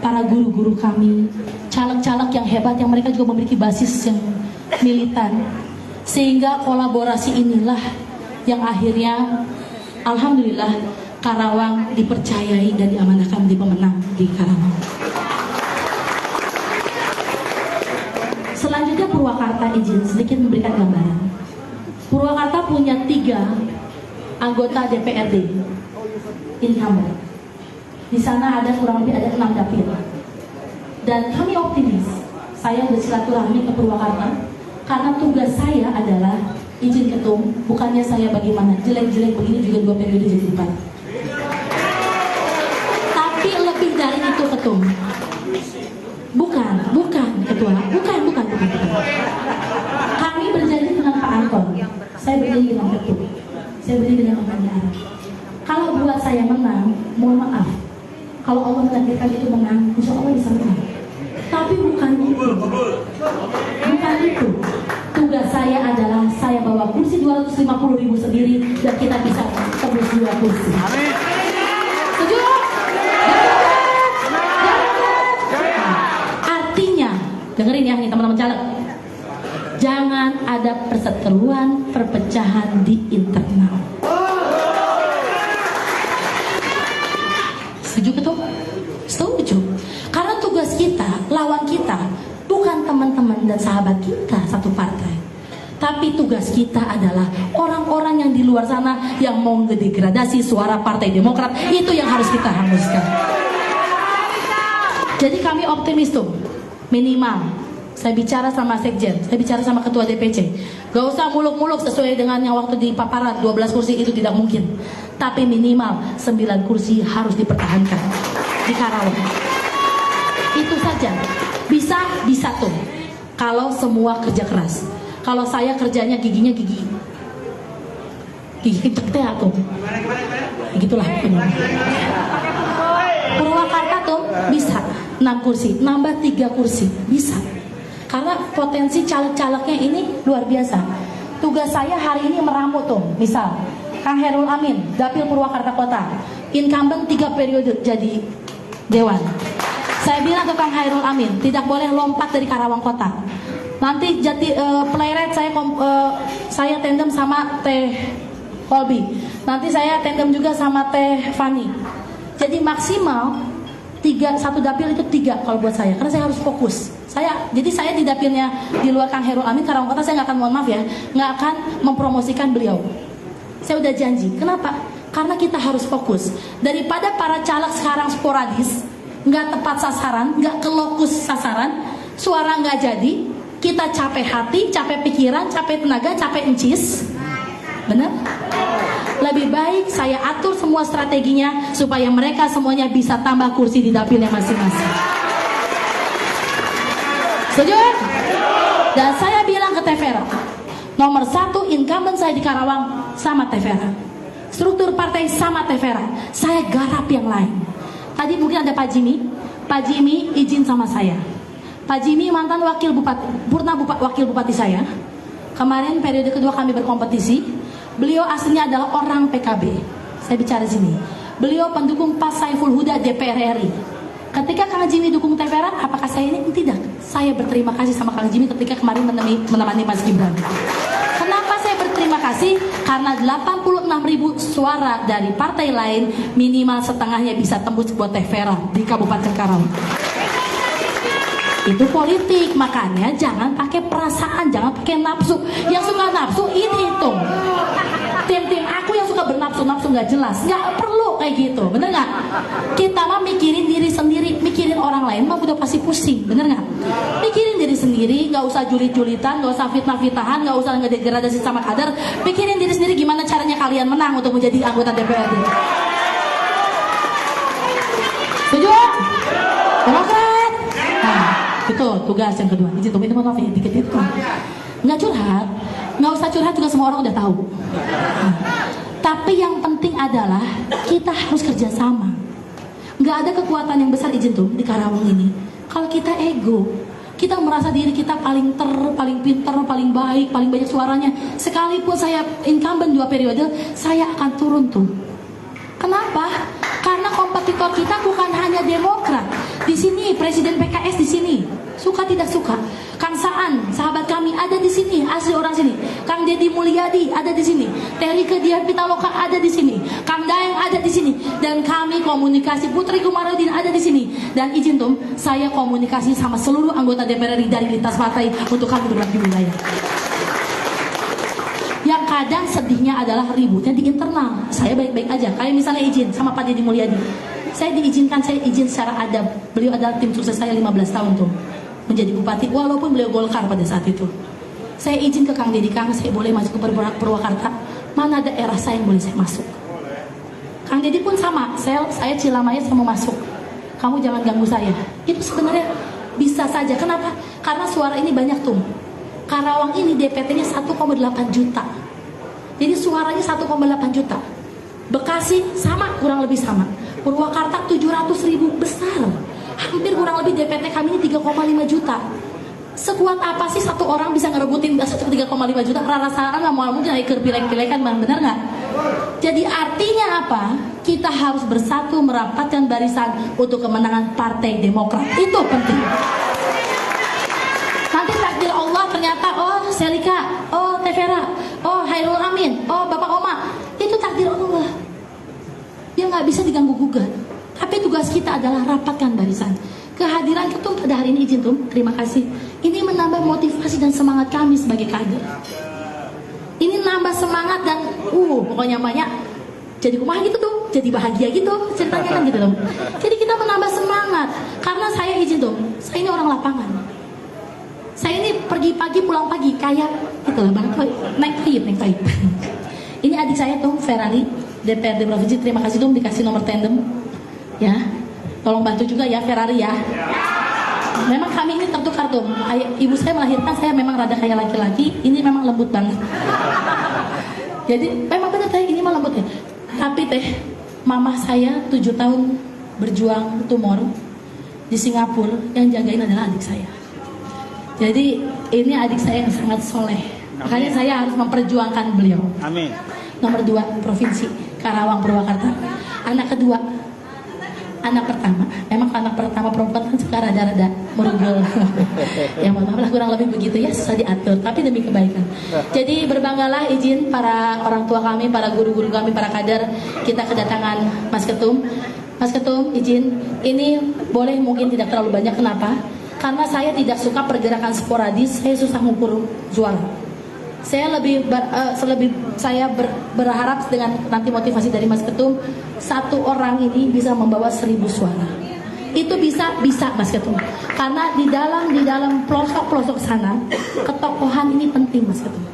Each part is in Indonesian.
para guru-guru kami, caleg-caleg yang hebat yang mereka juga memiliki basis yang militan. Sehingga kolaborasi inilah yang akhirnya alhamdulillah Karawang dipercayai dan diamanahkan menjadi pemenang di Karawang. Selanjutnya Purwakarta, izin sedikit memberikan gambaran. Purwakarta punya 3 anggota DPRD incumbent. Di sana ada kurang lebih ada 6 dapil. Dan kami optimis, saya bersilaturahmi ke Purwakarta karena tugas saya adalah izin ketum, bukannya saya bagaimana jelek-jelek begini juga 2 periode jadi 4. Tapi lebih dari itu ketum. Bukan ketua, bukan. Kami berjanji dengan Pak Anton, saya berjanji dengan ketum, saya berjanji dengan Pak. Kalau buat saya menang, mohon maaf. Kalau Allah menakdirkan itu menang, insya Allah bisa menang. Tapi bukan itu. Tugas saya adalah saya bawa kursi 250.000 sendiri dan kita bisa tembus 2 kursi. Setuju? Artinya, dengerin ya nih teman-teman caleg. Jangan ada perseteruan, perpecahan di internal. Setuju betul? Setuju. Karena tugas kita, lawan kita bukan teman-teman dan sahabat kita satu partai. Tapi tugas kita adalah orang-orang yang di luar sana yang mau ngedegradasi suara Partai Demokrat. Itu yang harus kita hanguskan. Jadi kami optimis tuh. Minimal saya bicara sama sekjen, saya bicara sama ketua DPC. Gak usah muluk-muluk sesuai dengan yang waktu di paparan 12 kursi itu tidak mungkin. Tapi minimal 9 kursi harus dipertahankan di Karawang. Itu saja. Bisa tuh. Kalau semua kerja keras. Kalau saya kerjanya giginya gigi kenceng teh tuh. Begitulah. Purwakarta tuh bisa 6 kursi, nambah 3 kursi, bisa. Karena potensi caleg-calegnya ini luar biasa. Tugas saya hari ini meramu tuh, misal Kang Herul Amin, Dapil Purwakarta Kota, incumbent 3 periode jadi dewan. Saya bilang ke Kang Herul Amin, tidak boleh lompat dari Karawang Kota. Nanti jadi playrate saya tandem sama Teh Kolbi. Nanti saya tandem juga sama Teh Fani. Jadi maksimal 1 dapil itu 3 kalau buat saya, karena saya harus fokus. Jadi saya di dapilnya di luar Kang Herul Amin Karawang Kota, saya nggak akan, mohon maaf ya, nggak akan mempromosikan beliau. Saya udah janji. Kenapa? Karena kita harus fokus. Daripada para caleg sekarang sporadis, nggak tepat sasaran, nggak ke lokus sasaran, suara nggak jadi, kita capek hati, capek pikiran, capek tenaga, capek encis. Benar? Lebih baik saya atur semua strateginya supaya mereka semuanya bisa tambah kursi di dapilnya masing-masing. Setuju? Dan saya bilang ke Tevera, nomor 1 incumbent saya di Karawang sama Tevera. Struktur partai sama Tevera. Saya garap yang lain. Tadi mungkin ada Pak Jimmy. Pak Jimmy izin sama saya. Pak Jimmy mantan wakil bupati saya. Kemarin periode kedua kami berkompetisi. Beliau aslinya adalah orang PKB. Saya bicara di sini. Beliau pendukung Pak Saiful Huda DPR RI. Ketika Kang Jimmy dukung Tevera, apakah saya ini? Tidak. Saya berterima kasih sama Kang Jimmy ketika kemarin menemani Mas Gibran. Kenapa saya berterima kasih? Karena 86.000 suara dari partai lain, minimal setengahnya bisa tembus buat Tevera di Kabupaten Karawang. Itu politik, makanya jangan pakai perasaan, jangan pakai nafsu. Yang suka nafsu ini hitung. Tim-tim aku yang suka bernafsu-nafsu nggak jelas, nggak perlu kayak gitu, bener nggak? Kita mah mikirin diri sendiri, mikirin orang lain mah udah pasti pusing, bener nggak? Mikirin diri sendiri, nggak usah julit-julitan, nggak usah fitnah-fitahan, nggak usah ngedegradasi sama kader. Pikirin diri sendiri gimana caranya kalian menang untuk menjadi anggota DPRD. Setuju? Demokrat? Nah, itu tugas yang kedua. Izin itu maaf ya, dikit itu. Nggak curhat, nggak usah curhat juga semua orang udah tahu. Tapi yang penting adalah kita harus kerjasama. Nggak ada kekuatan yang besar, izin tuh di Karawang ini. Kalau kita ego, kita merasa diri kita paling pinter, paling baik, paling banyak suaranya. Sekalipun saya incumbent 2 periode, saya akan turun tuh. Kenapa? Karena kompetitor kita bukan hanya Demokrat. Di sini Presiden PKS di sini, suka tidak suka. Kang Saan, sahabat kami ada di sini, asli orang sini. Kang Deddy Mulyadi ada di sini. Terike Dian Pitaloka ada di sini. Kang Daeng ada di sini. Dan kami komunikasi Putri Komarudin ada di sini. Dan izin Tum, saya komunikasi sama seluruh anggota DPR RI dari lintas partai untuk kami bergerak di wilayah. Yang kadang sedihnya adalah ributnya di internal. Saya baik-baik aja. Kayak misalnya izin sama Pak Deddy Mulyadi. Saya diizinkan, saya izin secara adab. Beliau adalah tim sukses saya 15 tahun tuh menjadi bupati, walaupun beliau Golkar pada saat itu. Saya izin ke Kang Deddy, Kang saya boleh masuk ke Purwakarta, mana daerah saya yang boleh saya masuk. Kang Deddy pun sama, saya Cilamaya saya mau masuk, kamu jangan ganggu saya. Itu sebenarnya bisa saja, kenapa? Karena suara ini banyak tuh. Karawang ini DPT-nya 1,8 juta, jadi suaranya 1,8 juta. Bekasi sama, kurang lebih sama. Purwakarta 700.000, besar. Hampir kurang lebih DPT kami ini 3,5 juta. Sekuat apa sih satu orang bisa ngerebutin 3,5 juta? Rara-rara nggak mau mungkin ikut pilek-pilekan, benar nggak? Jadi artinya apa? Kita harus bersatu merapatkan barisan untuk kemenangan Partai Demokrat. Itu penting. Nanti takdir Allah ternyata, oh Selika, oh Tevera, oh Hairul Amin, oh Bapak Oma, itu takdir Allah. Dia nggak bisa diganggu gugat. Tapi tugas kita adalah rapatkan barisan. Kehadiran ketum pada hari ini izin Tum, terima kasih. Ini menambah motivasi dan semangat kami sebagai kader. Ini nambah semangat dan pokoknya banyak. Jadi kumaha gitu tuh, jadi bahagia gitu ceritanya kan gitu loh. Jadi kita menambah semangat. Karena saya izin Tum, saya ini orang lapangan. Saya ini pergi pagi pulang pagi kayak itulah bang, naik paip. Ini adik saya tuh Ferrari DPRD Provinsi, terima kasih Tum dikasih nomor tandem. Ya, tolong bantu juga ya Ferrari ya. Memang kami ini tertukar Tum. Ibu saya melahirkan saya memang rada kayak laki-laki, ini memang lembut banget. Jadi memang benar teh ini mah lembut ya. Tapi teh mama saya 7 tahun berjuang tumor di Singapura, yang jagain adalah adik saya. Jadi ini adik saya yang sangat soleh. Makanya saya harus memperjuangkan beliau. Amin. Nomor 2 provinsi Karawang Purwakarta. Anak kedua, anak pertama. Emang anak pertama perempuan kan suka rada-rada merugel. Ya mohon maaf lah kurang lebih begitu ya, susah diatur. Tapi demi kebaikan. Jadi berbanggalah izin para orang tua kami, para guru-guru kami, para kader. Kita kedatangan Mas Ketum. Mas Ketum izin, ini boleh mungkin tidak terlalu banyak. Kenapa? Karena saya tidak suka pergerakan sporadis. Saya susah mengukur suara. Saya berharap dengan nanti motivasi dari Mas Ketum, satu orang ini bisa membawa 1000 suara. Itu bisa Mas Ketum. Karena di dalam pelosok sana ketokohan ini penting Mas Ketum.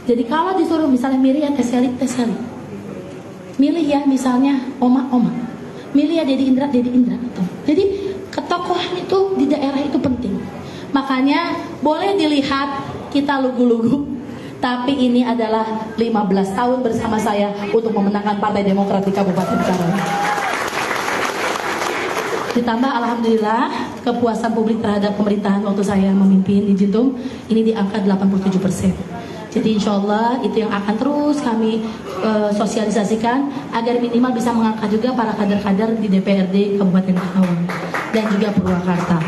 Jadi kalau disuruh misalnya milih ya Teseli, milih ya misalnya Oma, milih ya Dedi Indra. Jadi ketokohan itu di daerah itu penting. Makanya boleh dilihat kita lugu-lugu, tapi ini adalah 15 tahun bersama saya untuk memenangkan Partai Demokrat di Kabupaten Karawang. Ditambah alhamdulillah kepuasan publik terhadap pemerintahan waktu saya memimpin di Jintung ini di angka 87%. Jadi insya Allah itu yang akan terus kami sosialisasikan agar minimal bisa mengangkat juga para kader-kader di DPRD Kabupaten Karawang dan juga Purwakarta.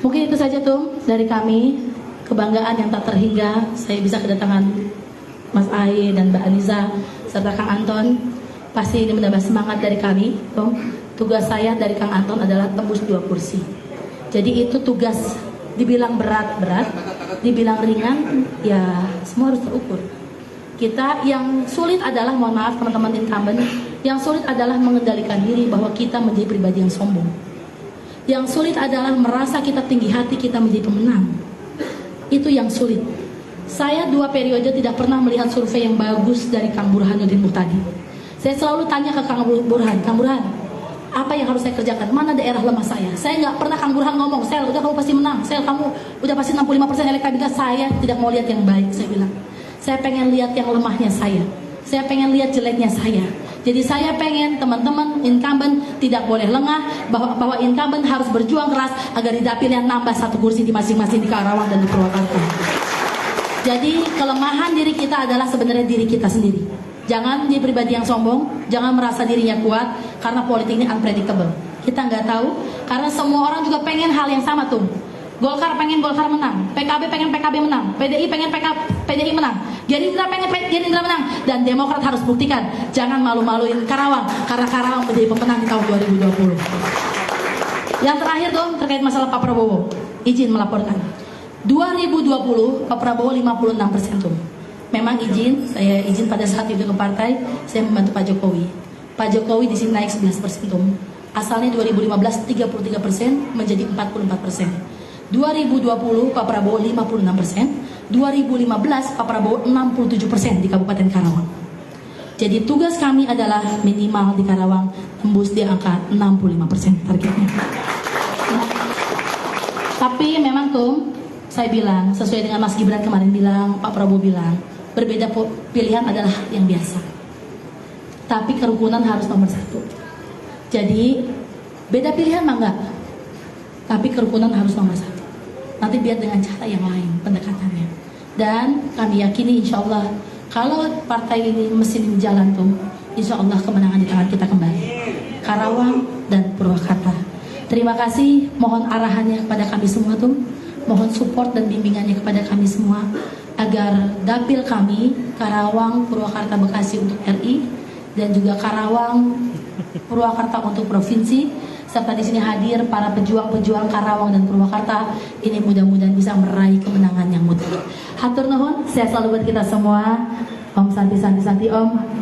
Mungkin itu saja tuh dari kami. Kebanggaan yang tak terhingga saya bisa kedatangan Mas Ahy dan Mbak Aniza serta Kang Anton. Pasti ini menambah semangat dari kami. Tugas saya dari Kang Anton adalah tembus 2 kursi. Jadi itu tugas, dibilang berat, dibilang ringan, ya semua harus terukur. Kita yang sulit adalah, mohon maaf teman-teman incumbent, yang sulit adalah mengendalikan diri bahwa kita menjadi pribadi yang sombong. Yang sulit adalah merasa kita tinggi hati, kita menjadi pemenang. Itu yang sulit. Saya 2 periode tidak pernah melihat survei yang bagus dari Kang Burhanuddin Muhtadi. Saya selalu tanya ke Kang Burhan, apa yang harus saya kerjakan? Mana daerah lemah saya? Saya nggak pernah Kang Burhan ngomong, Sel, udah kamu pasti menang. Sel, kamu udah pasti 65% elektabilitas. Saya tidak mau lihat yang baik, saya bilang. Saya pengen lihat yang lemahnya saya. Saya pengen lihat jeleknya saya. Jadi saya pengen teman-teman incumbent tidak boleh lengah, bahwa incumbent harus berjuang keras agar di dapilnya nambah 1 kursi di masing-masing di Karawang dan di Purwakarta. Jadi kelemahan diri kita adalah sebenarnya diri kita sendiri. Jangan jadi pribadi yang sombong, jangan merasa dirinya kuat, karena politik ini unpredictable. Kita nggak tahu Karena semua orang juga pengen hal yang sama tuh. Golkar pengen Golkar menang, PKB pengen PKB menang, PDI pengen PDI menang, Gerindra pengen Gerindra menang, dan Demokrat harus buktikan jangan malu-maluin Karawang karena Karawang menjadi pemenang di tahun 2020. Yang terakhir tuh terkait masalah Pak Prabowo, izin melaporkan 2020 Pak Prabowo 56% tuh. Memang saya izin pada saat itu ke partai, saya membantu Pak Jokowi. Pak Jokowi di sini naik 11% tuh. Asalnya 2015 33% menjadi 44%. 2020 Pak Prabowo 56%, 2015 Pak Prabowo 67% di Kabupaten Karawang. Jadi tugas kami adalah minimal di Karawang tembus di angka 65% targetnya. Tapi memang tuh saya bilang sesuai dengan Mas Gibran kemarin bilang, Pak Prabowo bilang, berbeda pilihan adalah yang biasa. Tapi kerukunan harus nomor satu. Jadi beda pilihan mah enggak, tapi kerukunan harus nomor satu. Nanti biar dengan cara yang lain pendekatannya. Dan kami yakini insya Allah kalau partai ini mesin ini jalan tuh, insya Allah kemenangan di tangan kita kembali. Karawang dan Purwakarta. Terima kasih, mohon arahannya kepada kami semua tuh, mohon support dan bimbingannya kepada kami semua agar dapil kami Karawang, Purwakarta, Bekasi untuk RI dan juga Karawang, Purwakarta untuk provinsi. Serta di sini hadir para pejuang-pejuang Karawang dan Purwakarta. Ini mudah-mudahan bisa meraih kemenangan yang mutlak. Hatur nuhun, sehat selalu buat kita semua. Om Santi Santi Santi Om.